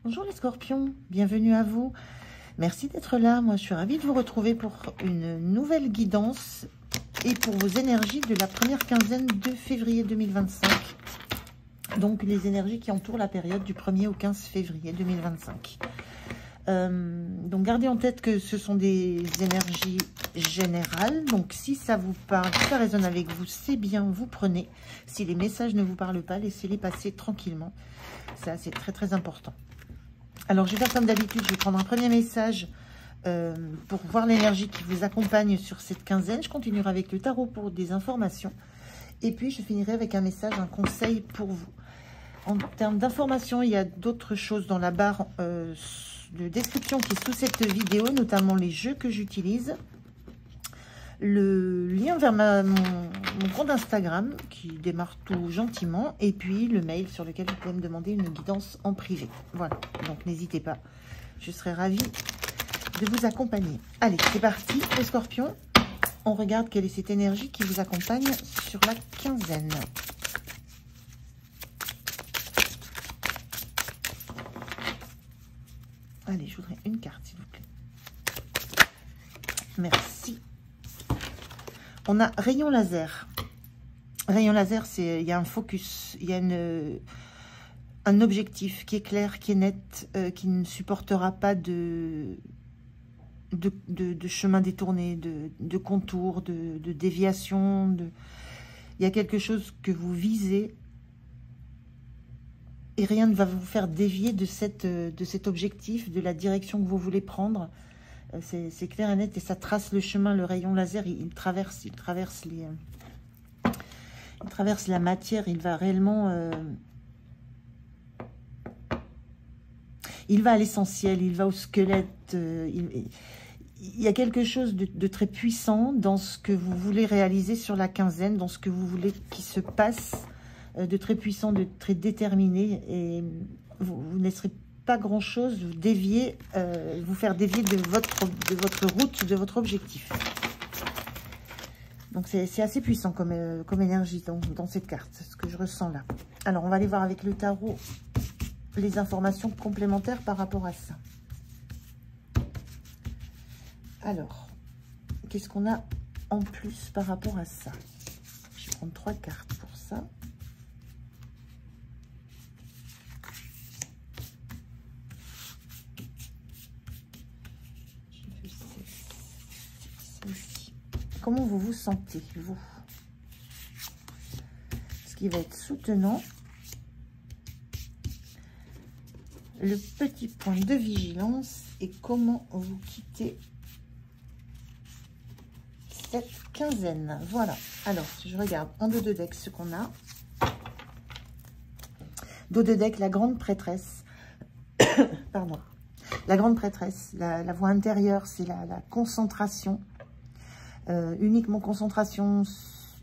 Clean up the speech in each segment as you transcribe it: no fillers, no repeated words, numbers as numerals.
Bonjour les scorpions, bienvenue à vous. Merci d'être là. Moi, je suis ravie de vous retrouver pour une nouvelle guidance et pour vos énergies de la première quinzaine de février 2025. Donc, les énergies qui entourent la période du 1er au 15 février 2025. Donc, gardez en tête que ce sont des énergies générales. Donc, si ça vous parle, si ça résonne avec vous, c'est bien, vous prenez. Si les messages ne vous parlent pas, laissez-les passer tranquillement. Ça, c'est très, très important. Alors, je vais faire comme d'habitude, je vais prendre un premier message pour voir l'énergie qui vous accompagne sur cette quinzaine. Je continuerai avec le tarot pour des informations. Et puis, je finirai avec un message, un conseil pour vous. En termes d'informations, il y a d'autres choses dans la barre de description qui est sous cette vidéo, notamment les jeux que j'utilise. Le lien vers mon compte Instagram qui démarre tout gentiment, et puis le mail sur lequel vous pouvez me demander une guidance en privé. Voilà, donc n'hésitez pas, je serai ravie de vous accompagner. Allez, c'est parti les scorpions, on regarde quelle est cette énergie qui vous accompagne sur la quinzaine. Allez, je voudrais une carte s'il vous plaît. Merci. On a rayon laser. Rayon laser, c'est il y a un focus, il y a un objectif qui est clair, qui est net, qui ne supportera pas de chemin détourné, de contours, de déviation. Il y a quelque chose que vous visez et rien ne va vous faire dévier de cet objectif, de la direction que vous voulez prendre. C'est clair et net et ça trace le chemin. Le rayon laser, il traverse la matière. Il va réellement, il va à l'essentiel, il va au squelette. Il y a quelque chose de très puissant dans ce que vous voulez réaliser sur la quinzaine, dans ce que vous voulez qui se passe, de très puissant, de très déterminé, et vous ne laisserez pas grand chose vous dévier, vous faire dévier de votre route, de votre objectif. Donc c'est assez puissant comme énergie dans cette carte, ce que je ressens là. Alors on va aller voir avec le tarot les informations complémentaires par rapport à ça. Alors, qu'est-ce qu'on a en plus par rapport à ça? Je vais prendre 3 cartes pour ça. Comment vous vous sentez, vous? Ce qui va être soutenant. Le petit point de vigilance et comment vous quittez cette quinzaine. Voilà. Alors, si je regarde en dos de deck ce qu'on a. Dos de deck, la grande prêtresse. Pardon. La grande prêtresse, la voix intérieure, c'est la concentration. Uniquement concentration,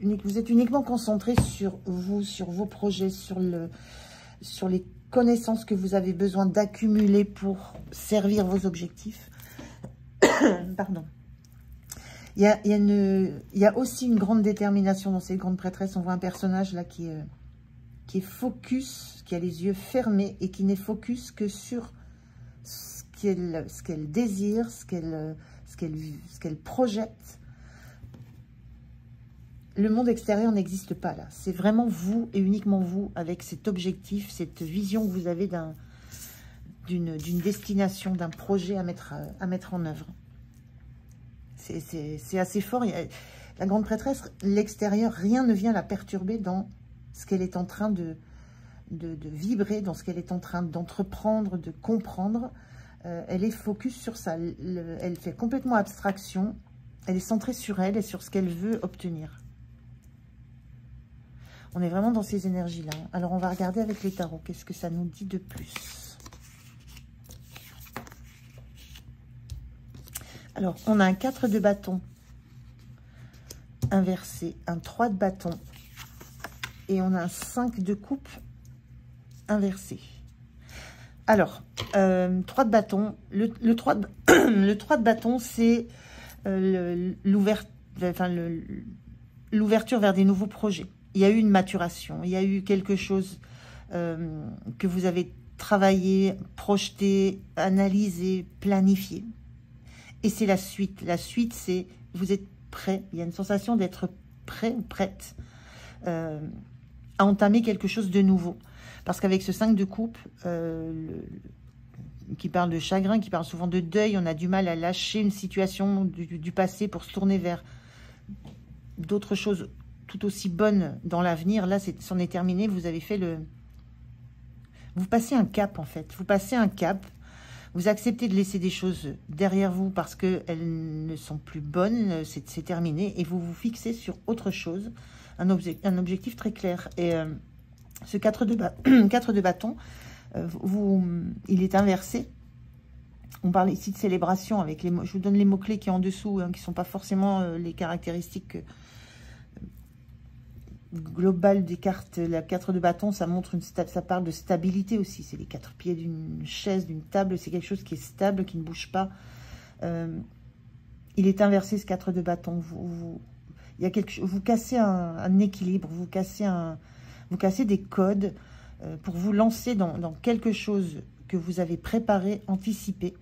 vous êtes uniquement concentré sur vous, sur vos projets, sur les connaissances que vous avez besoin d'accumuler pour servir vos objectifs. Pardon. Il y a aussi une grande détermination dans cette grande prêtresse. On voit un personnage là qui est focus, qui a les yeux fermés et qui n'est focus que sur ce qu'elle désire, ce qu'elle projette. Le monde extérieur n'existe pas là. C'est vraiment vous et uniquement vous avec cet objectif, cette vision que vous avez d'une destination, d'un projet à mettre en œuvre. C'est assez fort. La grande prêtresse, l'extérieur, rien ne vient la perturber dans ce qu'elle est en train de vibrer, dans ce qu'elle est en train d'entreprendre, de comprendre. Elle est focus sur ça. Elle fait complètement abstraction. Elle est centrée sur elle et sur ce qu'elle veut obtenir. On est vraiment dans ces énergies-là. Alors, on va regarder avec les tarots. Qu'est-ce que ça nous dit de plus? Alors, on a un 4 de bâton inversé, un 3 de bâton et on a un 5 de coupe inversé. Alors, 3 de bâton. Le 3 de bâton, c'est l'ouverture vers des nouveaux projets. Il y a eu une maturation, il y a eu quelque chose que vous avez travailler, projeter, analyser, planifier. Et c'est la suite. La suite, c'est vous êtes prêt. Il y a une sensation d'être prêt ou prête à entamer quelque chose de nouveau. Parce qu'avec ce 5 de coupe, qui parle de chagrin, qui parle souvent de deuil, on a du mal à lâcher une situation du passé pour se tourner vers d'autres choses tout aussi bonnes dans l'avenir. Là, c'en est terminé. Vous avez fait le... Vous passez un cap, en fait. Vous passez un cap. Vous acceptez de laisser des choses derrière vous parce qu'elles ne sont plus bonnes. C'est terminé. Et vous vous fixez sur autre chose. Un objectif très clair. Et ce 4 de bâton, il est inversé. On parle ici de célébration. Avec les, je vous donne les mots-clés qui sont en dessous, hein, qui ne sont pas forcément les caractéristiques globales des cartes. La 4 de bâton, ça montre ça parle de stabilité aussi. C'est les 4 pieds d'une chaise, d'une table. C'est quelque chose qui est stable, qui ne bouge pas. Il est inversé, ce 4 de bâton. Il y a vous cassez un équilibre, vous cassez des codes pour vous lancer dans quelque chose que vous avez préparé, anticipé.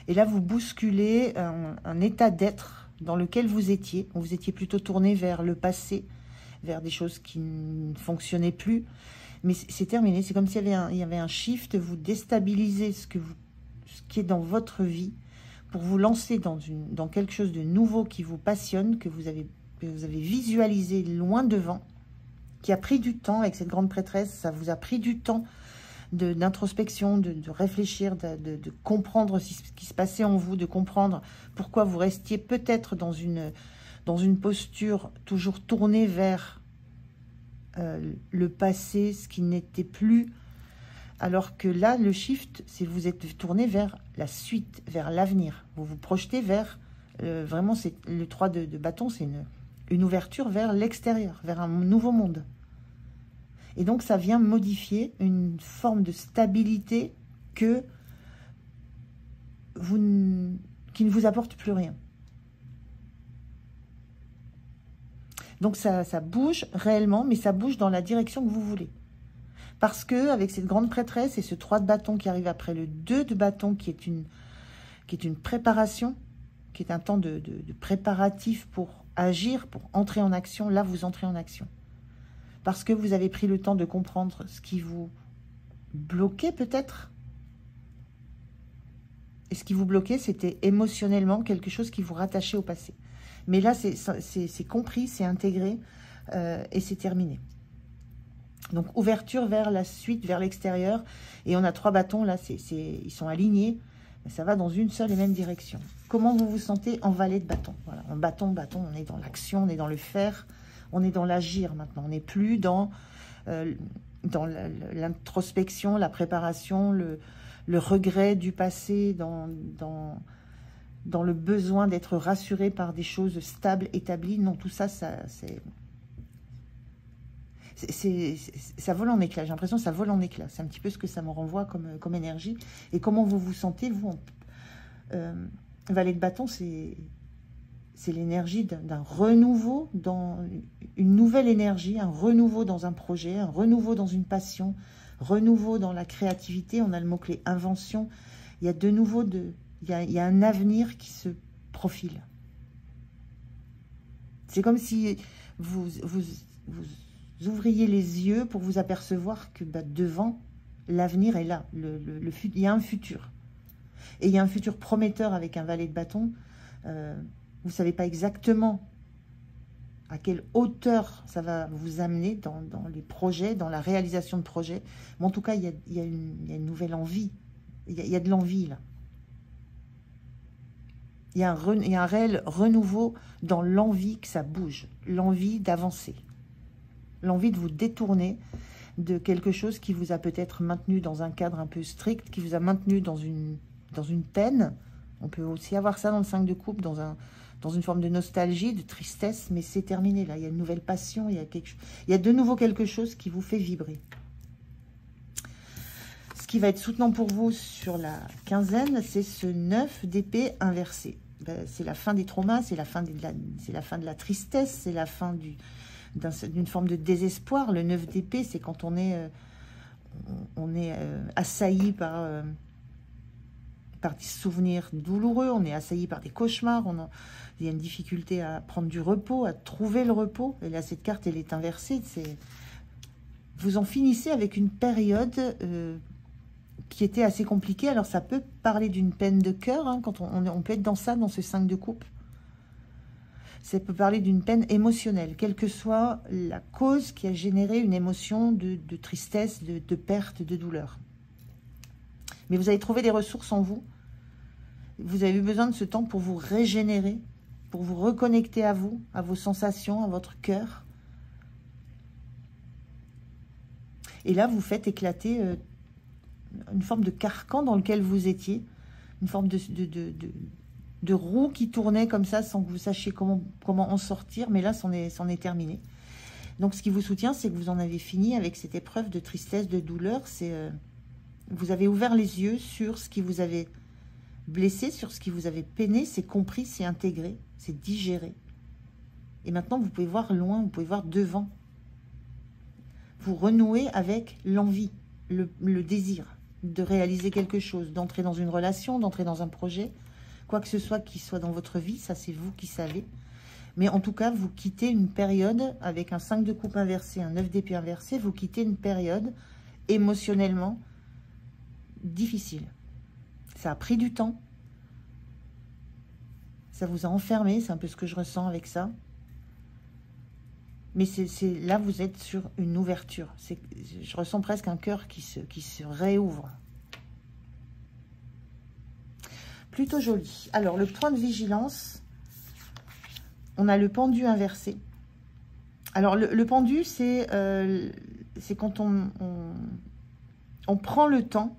Et là, vous bousculez un état d'être dans lequel vous étiez. Vous étiez plutôt tourné vers le passé, vers des choses qui ne fonctionnaient plus. Mais c'est terminé. C'est comme s'il y avait un shift. Vous déstabilisez ce qui est dans votre vie pour vous lancer dans quelque chose de nouveau qui vous passionne, que vous avez visualisé loin devant, qui a pris du temps avec cette grande prêtresse. Ça vous a pris du temps d'introspection, de réfléchir, de comprendre ce qui se passait en vous, de comprendre pourquoi vous restiez peut-être dans une posture toujours tournée vers le passé, ce qui n'était plus. Alors que là, le shift, c'est vous êtes tourné vers la suite, vers l'avenir. Vous vous projetez vers, vraiment, c'est le 3 de bâton, c'est une ouverture vers l'extérieur, vers un nouveau monde. Et donc, ça vient modifier une forme de stabilité qui ne vous apporte plus rien. Donc, ça bouge réellement, mais ça bouge dans la direction que vous voulez. Parce que avec cette grande prêtresse et ce 3 de bâton qui arrive après le 2 de bâton, qui est une préparation, qui est un temps de préparatif pour agir, pour entrer en action, là, vous entrez en action. Parce que vous avez pris le temps de comprendre ce qui vous bloquait peut-être. Et ce qui vous bloquait, c'était émotionnellement quelque chose qui vous rattachait au passé. Mais là, c'est compris, c'est intégré et c'est terminé. Donc, ouverture vers la suite, vers l'extérieur. Et on a 3 bâtons, là, ils sont alignés. Mais ça va dans une seule et même direction. Comment vous vous sentez en valet de bâton? Voilà, en bâton, on est dans l'action, on est dans le faire. On est dans l'agir maintenant. On n'est plus dans l'introspection, la préparation, le regret du passé, dans le besoin d'être rassuré par des choses stables, établies. Non, tout ça, ça vole en éclats. J'ai l'impression que ça vole en éclats. C'est un petit peu ce que ça me renvoie comme énergie. Et comment vous vous sentez, vous, valet de bâton, c'est l'énergie d'un renouveau, dans une nouvelle énergie, un renouveau dans un projet, un renouveau dans une passion, renouveau dans la créativité. On a le mot-clé invention. Il y a de nouveau, il y a un avenir qui se profile. C'est comme si vous ouvriez les yeux pour vous apercevoir que devant, l'avenir est là. Il y a un futur. Et il y a un futur prometteur avec un valet de bâton. Vous ne savez pas exactement à quelle hauteur ça va vous amener dans les projets, dans la réalisation de projets. Mais en tout cas, il y a une nouvelle envie. Il y a de l'envie, là. Il y a un réel renouveau dans l'envie que ça bouge. L'envie d'avancer. L'envie de vous détourner de quelque chose qui vous a peut-être maintenu dans un cadre un peu strict, qui vous a maintenu dans une peine. On peut aussi avoir ça dans le 5 de coupe, dans une forme de nostalgie, de tristesse, mais c'est terminé là. Il y a une nouvelle passion, il y a de nouveau quelque chose qui vous fait vibrer. Ce qui va être soutenant pour vous sur la quinzaine, c'est ce 9 d'épée inversé. C'est la fin des traumas, c'est la fin de la tristesse, c'est la fin d'une forme de désespoir. Le 9 d'épée, c'est quand on est assailli par des souvenirs douloureux, on est assailli par des cauchemars, il y a une difficulté à prendre du repos, à trouver le repos. Et là, cette carte, elle est inversée. Vous en finissez avec une période qui était assez compliquée. Alors, ça peut parler d'une peine de cœur, hein, quand on peut être dans ça, dans ce 5 de coupe. Ça peut parler d'une peine émotionnelle, quelle que soit la cause qui a généré une émotion de tristesse, de perte, de douleur. Mais vous avez trouvé des ressources en vous. Vous avez eu besoin de ce temps pour vous régénérer, pour vous reconnecter à vous, à vos sensations, à votre cœur. Et là, vous faites éclater une forme de carcan dans lequel vous étiez, une forme de roue qui tournait comme ça sans que vous sachiez comment en sortir. Mais là, c'en est terminé. Donc, ce qui vous soutient, c'est que vous en avez fini avec cette épreuve de tristesse, de douleur. Vous avez ouvert les yeux sur ce qui vous avait blessé, sur ce qui vous avait peiné. C'est compris, c'est intégré, c'est digéré. Et maintenant, vous pouvez voir loin, vous pouvez voir devant. Vous renouez avec l'envie, le désir de réaliser quelque chose, d'entrer dans une relation, d'entrer dans un projet. Quoi que ce soit qui soit dans votre vie, ça c'est vous qui savez. Mais en tout cas, vous quittez une période avec un 5 de coupe inversé, un 9 d'épée inversé, vous quittez une période émotionnellement difficile. Ça a pris du temps. Ça vous a enfermé, c'est un peu ce que je ressens avec ça. Mais là, vous êtes sur une ouverture. Je ressens presque un cœur qui se réouvre. Plutôt joli. Alors, le point de vigilance, on a le pendu inversé. Alors, le pendu, c'est quand on prend le temps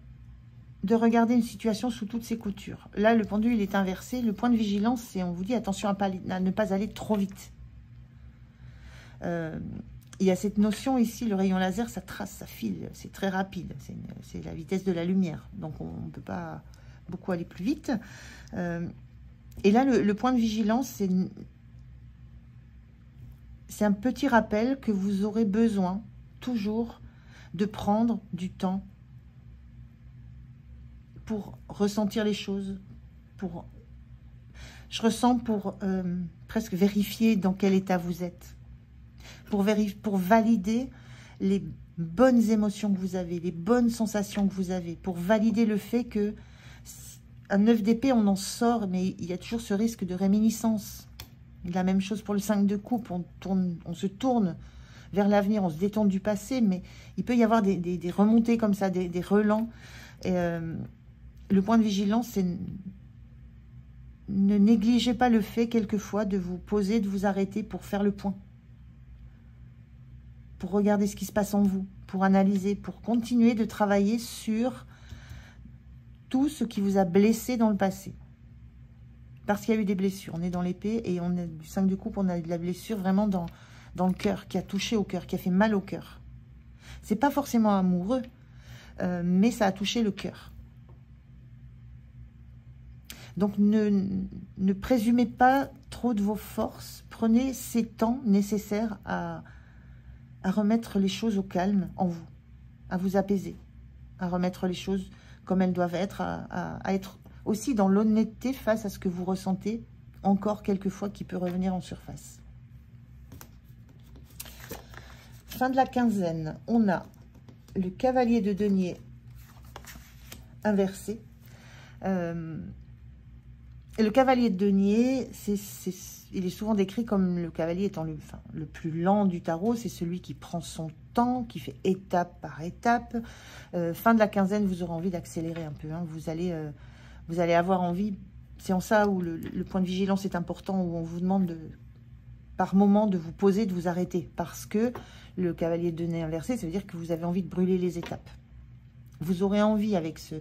de regarder une situation sous toutes ses coutures. Là, le pendu, il est inversé. Le point de vigilance, c'est, on vous dit, attention à ne pas aller trop vite. Il y a cette notion ici, le rayon laser, ça trace, ça file, c'est très rapide. C'est la vitesse de la lumière. Donc, on ne peut pas beaucoup aller plus vite. Et là, le point de vigilance, c'est un petit rappel que vous aurez besoin, toujours, de prendre du temps pour ressentir les choses, je ressens pour presque vérifier dans quel état vous êtes, pour valider les bonnes émotions que vous avez, les bonnes sensations que vous avez, pour valider le fait que un 9 d'épée, on en sort, mais il y a toujours ce risque de réminiscence. La même chose pour le 5 de coupe, on se tourne vers l'avenir, on se détourne du passé, mais il peut y avoir des remontées comme ça, des relents. Et, le point de vigilance, c'est ne négligez pas le fait, quelquefois, de vous poser, de vous arrêter pour faire le point. Pour regarder ce qui se passe en vous, pour analyser, pour continuer de travailler sur tout ce qui vous a blessé dans le passé. Parce qu'il y a eu des blessures. On est dans l'épée et on est du 5 de coupe, on a de la blessure vraiment dans le cœur, qui a touché au cœur, qui a fait mal au cœur. C'est pas forcément amoureux, mais ça a touché le cœur. Donc, ne présumez pas trop de vos forces. Prenez ces temps nécessaires à remettre les choses au calme en vous, à vous apaiser, à remettre les choses comme elles doivent être, à être aussi dans l'honnêteté face à ce que vous ressentez encore quelquefois qui peut revenir en surface. Fin de la quinzaine, on a le cavalier de denier inversé. Et le cavalier de denier, il est souvent décrit comme le cavalier étant le plus lent du tarot. C'est celui qui prend son temps, qui fait étape par étape. Fin de la quinzaine, vous aurez envie d'accélérer un peu. Hein. Vous allez avoir envie, c'est en ça où le point de vigilance est important, où on vous demande par moment de vous poser, de vous arrêter. Parce que le cavalier de denier inversé, ça veut dire que vous avez envie de brûler les étapes. Vous aurez envie avec ce...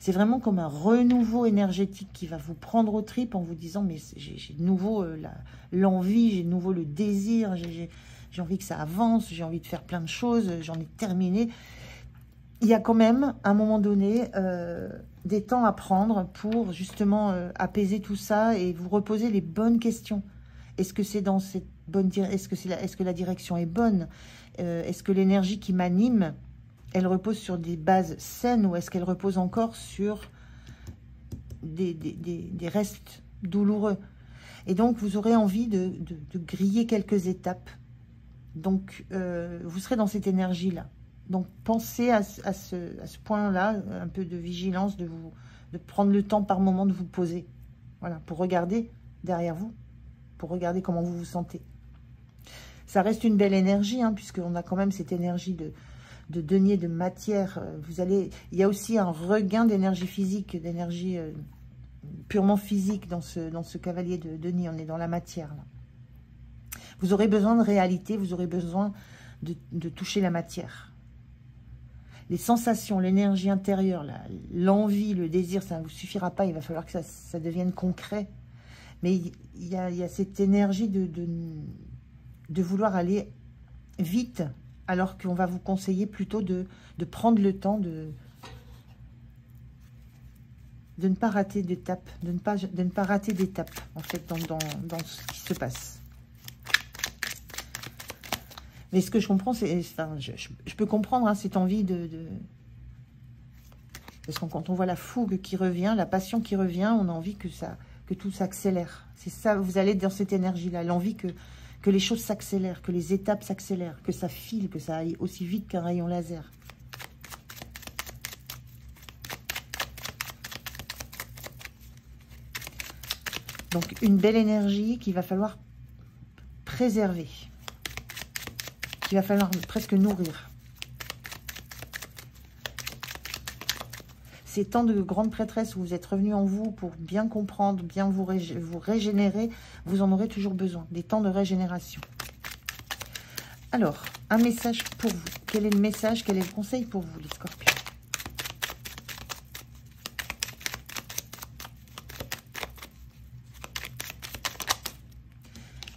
C'est vraiment comme un renouveau énergétique qui va vous prendre aux tripes en vous disant, mais j'ai de nouveau l'envie, j'ai de nouveau le désir, j'ai envie que ça avance, j'ai envie de faire plein de choses, j'en ai terminé. Il y a quand même, à un moment donné, des temps à prendre pour justement apaiser tout ça et vous reposer les bonnes questions. Est-ce que c'est dans cette bonne direction? Est-ce que la direction est bonne? Est-ce que l'énergie qui m'anime, elle repose sur des bases saines ou est-ce qu'elle repose encore sur des restes douloureux? Et donc, vous aurez envie de griller quelques étapes. Donc, vous serez dans cette énergie-là. Donc, pensez à ce point-là, un peu de vigilance, de prendre le temps par moment de vous poser. Voilà, pour regarder derrière vous, pour regarder comment vous vous sentez. Ça reste une belle énergie, hein, puisqu'on a quand même cette énergie de denier, de matière. Il y a aussi un regain d'énergie physique, d'énergie purement physique dans ce cavalier de denier. On est dans la matière, là. Vous aurez besoin de réalité, vous aurez besoin de toucher la matière. Les sensations, l'énergie intérieure, l'envie, le désir, ça ne vous suffira pas. Il va falloir que ça devienne concret. Mais il y a cette énergie de vouloir aller vite, alors qu'on va vous conseiller plutôt de prendre le temps de ne pas rater d'étape, de ne pas rater d'étape, en fait, dans ce qui se passe. Mais ce que je comprends, c'est... Enfin, je peux comprendre, hein, cette envie Parce que quand on voit la fougue qui revient, la passion qui revient, on a envie que tout s'accélère. C'est ça, vous allez dans cette énergie-là, l'envie que les choses s'accélèrent, que les étapes s'accélèrent, que ça file, que ça aille aussi vite qu'un rayon laser. Donc, une belle énergie qu'il va falloir préserver. Qu'il va falloir presque nourrir. Ces temps de grande prêtresse où vous êtes revenu en vous pour bien comprendre, bien vous régénérer, vous en aurez toujours besoin. Des temps de régénération. Alors, un message pour vous. Quel est le message, quel est le conseil pour vous, les scorpions?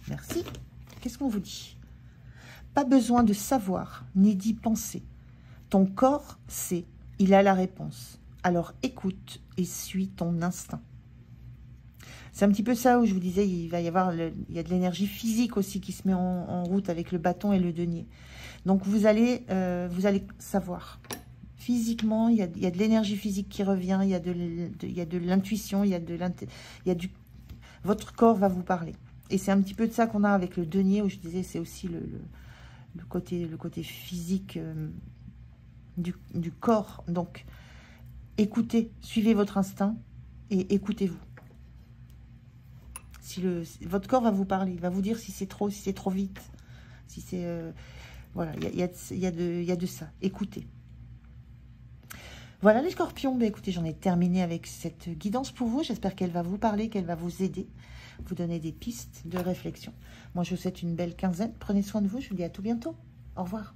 Merci. Qu'est-ce qu'on vous dit? Pas besoin de savoir, ni d'y penser. Ton corps sait, il a la réponse. Alors écoute et suis ton instinct. C'est un petit peu ça où je vous disais, il y a de l'énergie physique aussi qui se met en route avec le bâton et le denier. Donc vous allez savoir. Physiquement, il y a de l'énergie physique qui revient, il y a de l'intuition, votre corps va vous parler. Et c'est un petit peu de ça qu'on a avec le denier, où je disais, c'est aussi le côté physique du corps. Donc, écoutez, suivez votre instinct et écoutez-vous. Votre corps va vous parler, il va vous dire si c'est trop vite, si c'est... voilà, il y a de ça. Écoutez. Voilà les scorpions, ben, écoutez, j'en ai terminé avec cette guidance pour vous. J'espère qu'elle va vous parler, qu'elle va vous aider, vous donner des pistes de réflexion. Moi, je vous souhaite une belle quinzaine. Prenez soin de vous, je vous dis à tout bientôt. Au revoir.